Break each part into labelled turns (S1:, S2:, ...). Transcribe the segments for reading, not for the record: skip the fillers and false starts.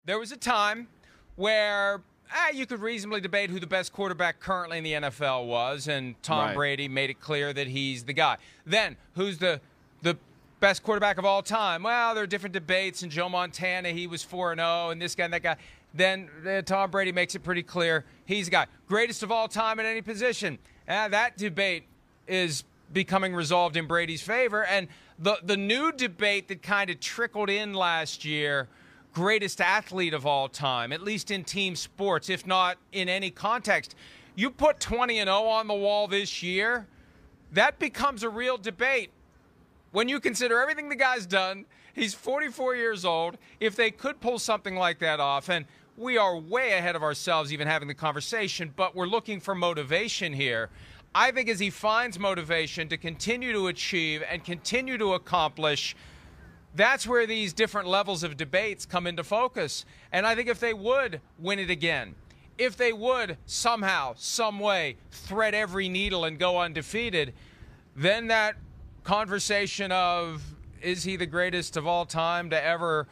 S1: There was a time where you could reasonably debate who the best quarterback currently in the NFL was, and Tom Brady made it clear that he's the guy. Then, who's the best quarterback of all time? Well, there are different debates, and Joe Montana, he was 4-0, and this guy and that guy. Then Tom Brady makes it pretty clear he's the guy. Greatest of all time at any position. That debate is becoming resolved in Brady's favor. And the new debate that kind of trickled in last year, greatest athlete of all time, at least in team sports, if not in any context. You put 20-0 on the wall this year, that becomes a real debate. When you consider everything the guy's done, he's 44 years old. If they could pull something like that off, and we are way ahead of ourselves even having the conversation, but we're looking for motivation here. I think as he finds motivation to continue to achieve and continue to accomplish, that's where these different levels of debates come into focus. And I think if they would win it again, if they would somehow, some way, thread every needle and go undefeated, then that conversation of, is he the greatest of all time to ever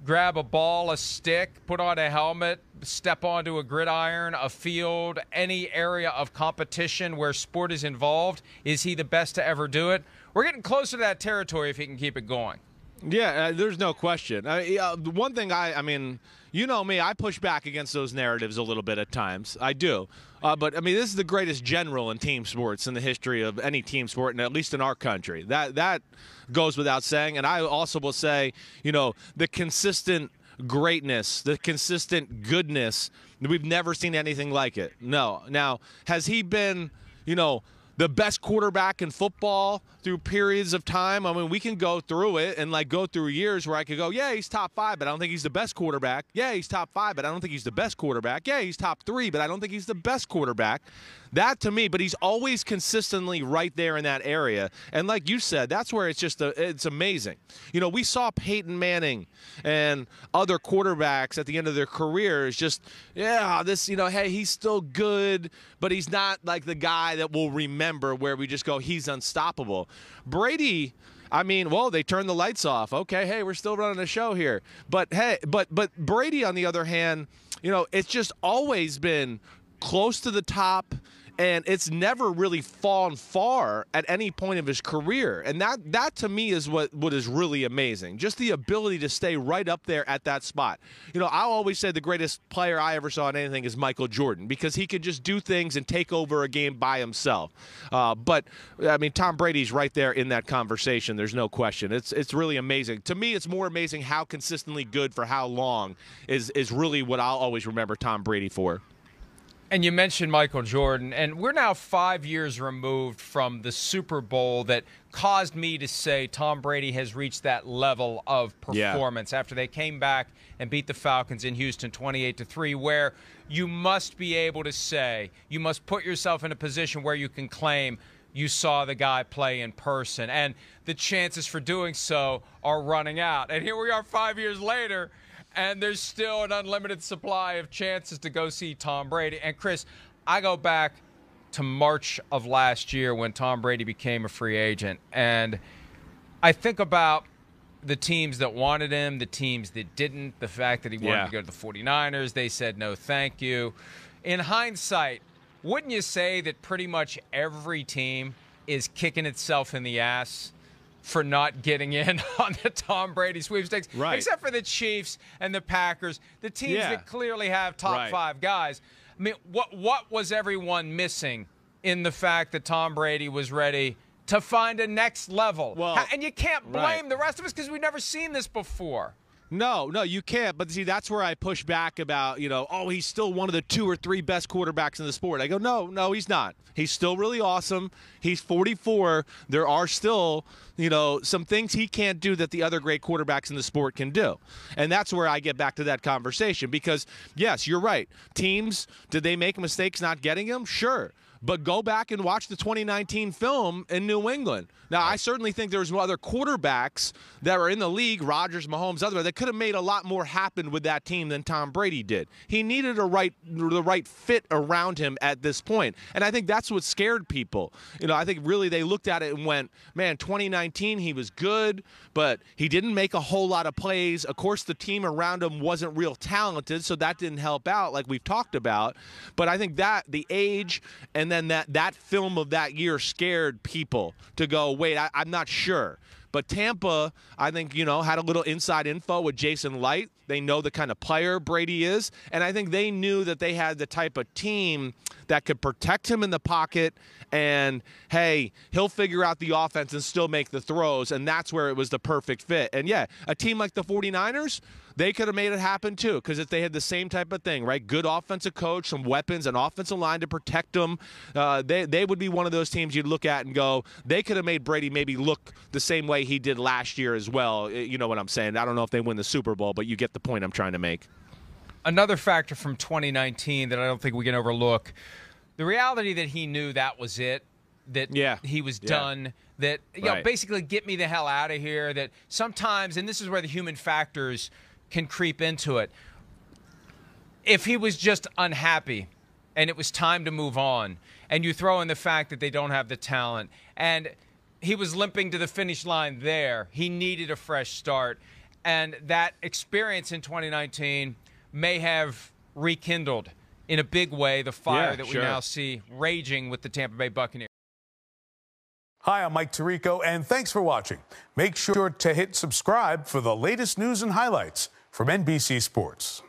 S1: grab a ball, a stick, put on a helmet, step onto a gridiron, a field, any area of competition where sport is involved, is he the best to ever do it? We're getting closer to that territory if he can keep it going.
S2: Yeah, there's no question. The one thing I mean, you know me, I push back against those narratives a little bit at times. I do. But, I mean, this is the greatest general in team sports in the history of any team sport, and at least in our country. That goes without saying. And I also will say, you know, the consistent greatness, the consistent goodness, we've never seen anything like it. No. Now, has he been, you know, the best quarterback in football through periods of time? I mean, we can go through it and, like, go through years where I could go, yeah, he's top 5, but I don't think he's the best quarterback. Yeah, he's top 5, but I don't think he's the best quarterback. Yeah, he's top 3, but I don't think he's the best quarterback. That to me, but he's always consistently right there in that area. And like you said, that's where it's just it's amazing. You know, we saw Peyton Manning and other quarterbacks at the end of their careers just, yeah, this, you know, hey, he's still good, but he's not like the guy that we'll remember where we just go, he's unstoppable. Brady, I mean, well, they turned the lights off. Okay, hey, we're still running a show here. But hey, but Brady, on the other hand, you know, it's just always been close to the top, and it's never really fallen far at any point of his career. And that to me is what is really amazing. Just the ability to stay right up there at that spot. You know, I always say the greatest player I ever saw in anything is Michael Jordan, because he could just do things and take over a game by himself. But, I mean, Tom Brady's right there in that conversation. There's no question. It's really amazing. To me, it's more amazing how consistently good for how long is really what I'll always remember Tom Brady for.
S1: And you mentioned Michael Jordan, and we're now 5 years removed from the Super Bowl that caused me to say Tom Brady has reached that level of performance after they came back and beat the Falcons in Houston 28-3, where you must be able to say, you must put yourself in a position where you can claim you saw the guy play in person, and the chances for doing so are running out. And here we are 5 years later, and there's still an unlimited supply of chances to go see Tom Brady. And, Chris, I go back to March of last year when Tom Brady became a free agent, and I think about the teams that wanted him, the teams that didn't, the fact that he wanted to go to the 49ers. They said no thank you. In hindsight, wouldn't you say that pretty much every team is kicking itself in the ass for not getting in on the Tom Brady sweepstakes, except for the Chiefs and the Packers, the teams that clearly have top 5 guys? I mean, what was everyone missing in the fact that Tom Brady was ready to find a next level? Well, and you can't blame the rest of us because we've never seen this before.
S2: No, you can't. But see, that's where I push back about, you know, oh, he's still one of the 2 or 3 best quarterbacks in the sport. I go, no, he's not. He's still really awesome. He's 44. There are still, you know, some things he can't do that the other great quarterbacks in the sport can do. And that's where I get back to that conversation because, yes, you're right. Teams, did they make mistakes not getting him? Sure. but go back and watch the 2019 film in New England. Now, I certainly think there's other quarterbacks that are in the league, Rodgers, Mahomes, other, that could have made a lot more happen with that team than Tom Brady did. He needed the right fit around him at this point, and I think that's what scared people. I think really they looked at it and went, man, 2019 he was good, but he didn't make a whole lot of plays. Of course, the team around him wasn't real talented, so that didn't help out like we've talked about. But I think that the age and then that film of that year scared people to go, wait, I'm not sure. But Tampa, I think, had a little inside info with Jason Light. They know the kind of player Brady is. And I think they knew that they had the type of team that could protect him in the pocket. And, hey, he'll figure out the offense and still make the throws. And that's where it was the perfect fit. And, yeah, a team like the 49ers, they could have made it happen, too, because if they had the same type of thing, right, good offensive coach, some weapons, an offensive line to protect them, they would be one of those teams you'd look at and go, they could have made Brady maybe look the same way he did last year as well. You know what I'm saying? I don't know if they win the Super Bowl, but you get the point I'm trying to make.
S1: Another factor from 2019 that I don't think we can overlook, the reality that he knew that was it, that he was done, that basically get me the hell out of here, that sometimes, and this is where the human factors can creep into it, if he was just unhappy and it was time to move on, and you throw in the fact that they don't have the talent, and he was limping to the finish line there, he needed a fresh start, and that experience in 2019 may have rekindled in a big way the fire that we now see raging with the Tampa Bay Buccaneers.
S3: Hi, I'm Mike Tirico, and thanks for watching. Make sure to hit subscribe for the latest news and highlights from NBC Sports.